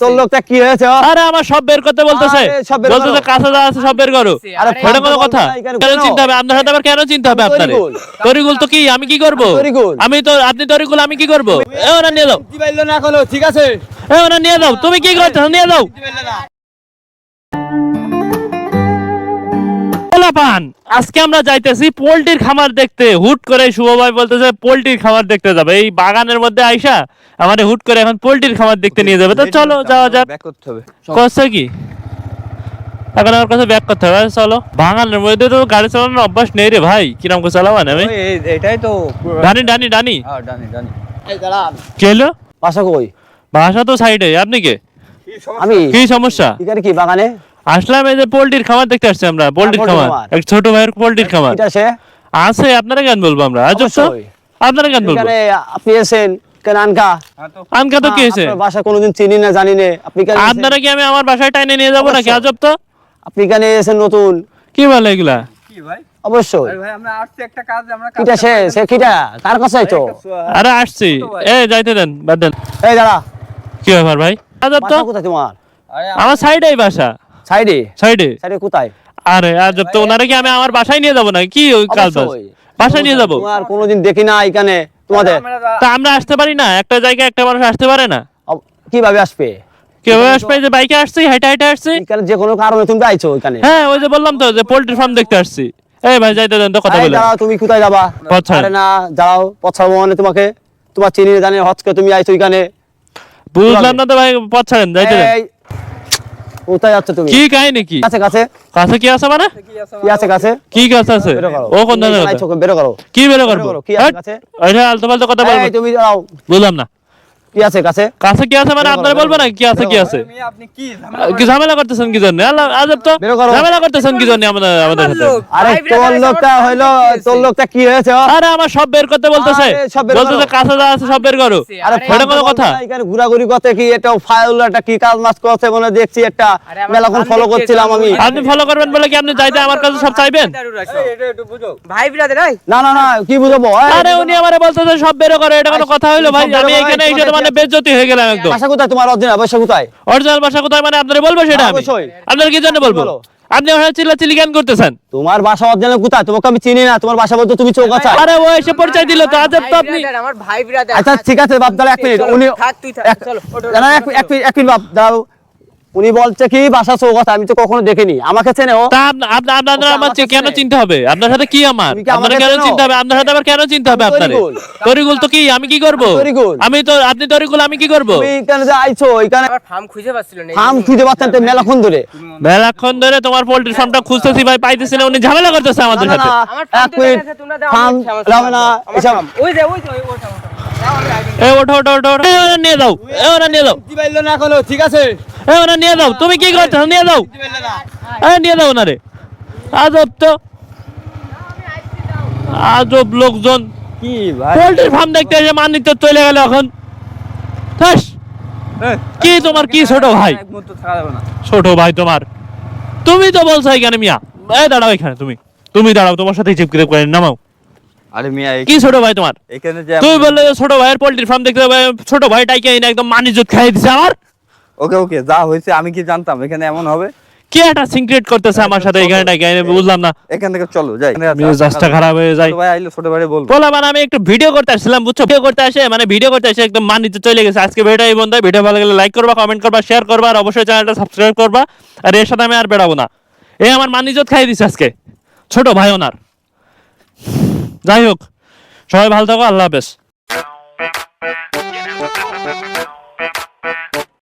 তোর লোকটা কি হয়েছে? আরে আমার সব বের করতে বলতেছে, বলতেছে কাছে যা আছে সব বের করো। আরে এটা কোনো কথা? কেন চিন্তা হবে আপনার সাথে? আবার কেন চিন্তা হবে আপনার? তরিকুল তো কি আমি কি করব? আমি তো আপনি তরিকুল আমি কি করব? এ ওরা নিয়ে যাও, দিবাইলো না কলো, ঠিক আছে এ ওরা নিয়ে যাও। তুমি কি করছো? নিয়ে যাও। পান আজকে আমরা যাইতেছি পোল্ট্রির খামার দেখতে। হুট করে শুভ ভাই বলতেছে পোল্ট্রির খামার দেখতে যাবে। এই বাগানের মধ্যে আইসা আমাদের হুট করে এখন পোল্ট্রির খামার দেখতে নিয়ে যাবে। তো চলো যাওয়া যাক। করছে কি এখন আমার কাছে ব্যাক করতে হবে। চলো, বাগানের মধ্যে তো গাড়ি চালানোর অভ্যাস নেই রে ভাই। কিরকম করে চালাবান? আমি এটাই তো ডানি ডানি ডানি এই দাঁড়ান। কি হলো? বাসা কই? বাসা তো সাইডে। আপনি কে? আমি কি সমস্যা? এখানে কি বাগানে আসলাম এই যে পোল্ট্রির খামার দেখতে আসছি আমরা। পোল্ট্রির খামার, এক ছোট ভাইয়ের পোল্ট্রির খামার এটা সে আছে। আপনারা কেন বলবো আমরা? আজব তো। অবশ্যই। আপনারা কেন বলবো? এখানে আপনি এসেছেন কেন? আনকা আনকা তো কি হয়েছে? আপনার বাসা কোনোদিন চিনি না জানি না। আপনি কেন এসেছেন? আপনারা কি আমি আমার বাসায় টাইনে নিয়ে যাবো নাকি? আজব তো। আপনি কেন এসেছেন নতুন? কি বলে এগুলা? কি ভাই? অবশ্যই। আরে ভাই আমরা আসছি একটা কাজ, আমরা কিটা সে কিটা কার কাছে আইছো? আরে আসছি, এ যাইতে দেন, বাদ দেন। এই দাঁড়া। কি ব্যাপার ভাই? আজব তো। বাসা কোথায় তোমার? আরে আমার সাইডেই বাসা। সাইডে? সাইডে। সাইডে কোথায়? আরে আজব তো। ওনারা কি আমি আমার বাসায় নিয়ে যাবো না? কি ওই কাজ বাস? অবশ্যই। বাসায় নিয়ে যাবো? তোমার কোনোদিন দেখি না এখানে তোমাদের। তা আমরা আসতে পারি না? একটা জায়গায় একটা মানুষ আসতে পারে না? কিভাবে আসবে? কিভাবে আসবে? যে বাইকে আসছি, হেঁটে হেঁটে আসছি। এখানে যে কোনো কারণে তুমি আইছো এখানে? হ্যাঁ ওই যে বললাম তো যে পোল্ট্রি ফার্ম দেখতে আসছি। এই ভাই যাইতে দেন তো, কথা এই বলে। দাঁড়াও, তুমি কোথায় যাবা? পথ ছাড়েন। আরে না যাও, পথ ছাড়বো মানে তোমাকে? তোমার চিনি জানি হচকে তুমি আইছো এখানে? বুঝলাম না তো ভাই, পথ ছাড়েন, যাইতে দেন। এই, কোথায় যাচ্ছ তুমি? কি কাহিনী কি? কাছে কাছে কাছে কি আছে মানে? কি আছে কাছে? কি কাজ আছে? বেরো করো। ও কোন তুমি ধরনের আইছো, কথা? বেরো করো। কি বেরো বেরো করবো? করো, কি আছে হ্যাট! কাছে? ওইটা আলতু ফালতু কথা বলবো। এই তুমি দাঁড়াও, বুঝলাম না। কি আছে কাছে? কাছে কি আছে মানে? বেরো আপনারা করো, বলবো না কি আছে কি বেরো আছে? মিয়া আপনি কি কি ঝামেলা করতেছেন কি জন্য? আল্লাহ আজব তো। বেরো করো। ঝামেলা করতেছেন কি জন্য আমাদের আমাদের সাথে? আরে তোর লোকটা হইলো, তোর লোকটা কি হয়েছে? আরে আমার সব বের করতে বলতেছে, আরে সব বের বলতেছে করো। কাছে যা আছে সব বের করো। আরে এটা কোনো কথা? এখানে ঘোরাঘুরি করতে কি এটা ফাইল একটা কি কাজ মাছ করছে মনে দেখছি একটা মেলাক্ষণ ফলো করছিলাম আমি। আপনি ফলো করবেন বলে কি আপনি যাইতে আমার কাছে সব চাইবেন? এটা একটু বুঝো। ভাই বিরাদের এই না না না, কি বুঝবো? আরে উনি আমারে বলতেছে সব বের করে। এটা কোনো কথা হইলো ভাই? আমি এখানে এসে তো মানে বেজ্জতি হয়ে গেলাম একদম। বাসা কোথায় তোমার? অরিজিনাল বাসা কোথায়? অরিজিনাল ভাষা কোথায় মানে আপনারা বলবো সেটা আমি? অবশ্যই। আপনারা কি জন্য বলবো? বলো। আপনি ওখানে চিল্লাচিল্লি কেন করতেছেন? তোমার বাসা অরিজিনাল কোথায়? তোমাকে আমি চিনি না। তোমার বাসা বলতে তুমি চৌগাছা। আরে ও এসে পরিচয় দিল তো। আজব তো আপনি। আমার ভাই বিরাদের আচ্ছা ঠিক আছে বাপ, দাঁড়া এক মিনিট। উনি থাক তুই থাক চলো ওঠো দাঁড়া এক মিনিট বাপ, দাঁড়াও। উনি বলছে কি বাসা চৌগাছা, আমি তো কখনো দেখিনি। আমাকে চেনে ও? তা আপনারা আমার কেন চিনতে হবে? আপনার সাথে কি আমার? তুমি কি আপনারা আমাকে কেন চেনো? চিনতে হবে? আপনার সাথে আবার কেন চিনতে হবে আমি আপনারে? তরিকুল। তরিকুল তো কি আমি কি করব? তরিকুল। আমি তো আপনি তরিকুল আমি কি করব? তুমি এখানে যে আইছো এখানে আমার ফার্ম খুঁজে পাচ্ছিল না ফার্ম খুঁজে পাচ্ছেন তো মেলাক্ষণ ধরে। মেলাক্ষণ ধরে তোমার পোল্ট্রি ফার্মটা খুঁজতেছি ভাই, পাইতেছি না। উনি ঝামেলা করতেছে আমাদের না, না, সাথে। না, আমার এক মিনিট। তোমরা দাও ফার্ম লাগবে না এসব। ওই যে ওই ওটা দাও আমি আগে এই ওঠো ওঠো ওঠো ওঠো। এই ওরা নিয়ে যাও, এই ওরা নিয়ে যাও, দিবাইলো না কলো, ঠিক আছে এই ওরা নিয়ে যাও। তুমি কি করছো? নিয়ে যাও, এই নিয়ে যাও ওনারে। আজব তো, আজব লোকজন। কি ভাই? পোল্ট্রি ফার্ম দেখতে এসে মানিক তো চলে গেল এখন। ঠাস। কি তোমার কি ছোট ভাই? এক মুহূর্ত থাকা যাবে না। ছোট ভাই তোমার? তুমি তো বলছো এখানে মিয়া। এই দাঁড়াও এখানে, তুমি দাঁড়াও, তোমার সাথে চিপকে করে নামাও। আরে মিয়া কি ছোট ভাই তোমার? এখানে যে তুমি বললে যে ছোট ভাইয়ের পোল্ট্রি ফার্ম দেখতে যাবে, ছোট ভাই টাইকে এনে একদম মানিজ্জত খাইয়ে দিছে আমার। ওকে ওকে যা হয়েছে আমি কি জানতাম এখানে এমন হবে? কি একটা সিক্রেট করতেছে আমার সাথে এখানে টাইকে এনে, বুঝলাম না। এখান থেকে চলো যাই। মেজাজটা খারাপ হয়ে যায়। ছোট ভাই আইলো, ছোট ভাই বলবো। বলা মানে আমি একটু ভিডিও করতে আসছিলাম, বুঝছো? ভিডিও করতে আসে মানে ভিডিও করতে আসে একদম মানিজ্জত চলে গেছে। আজকে ভিডিওটা এই বন্ধু, ভিডিও ভালো লাগলে লাইক করবা, কমেন্ট করবা, শেয়ার করবা আর অবশ্যই চ্যানেলটা সাবস্ক্রাইব করবা। আর এর সাথে আমি আর বেড়াবো না। এই আমার মানিজ্জত খাইয়ে দিছে আজকে ছোট ভাই ওনার। যাই হোক, সবাই ভালো থাকো, আল্লাহ হাফেজ।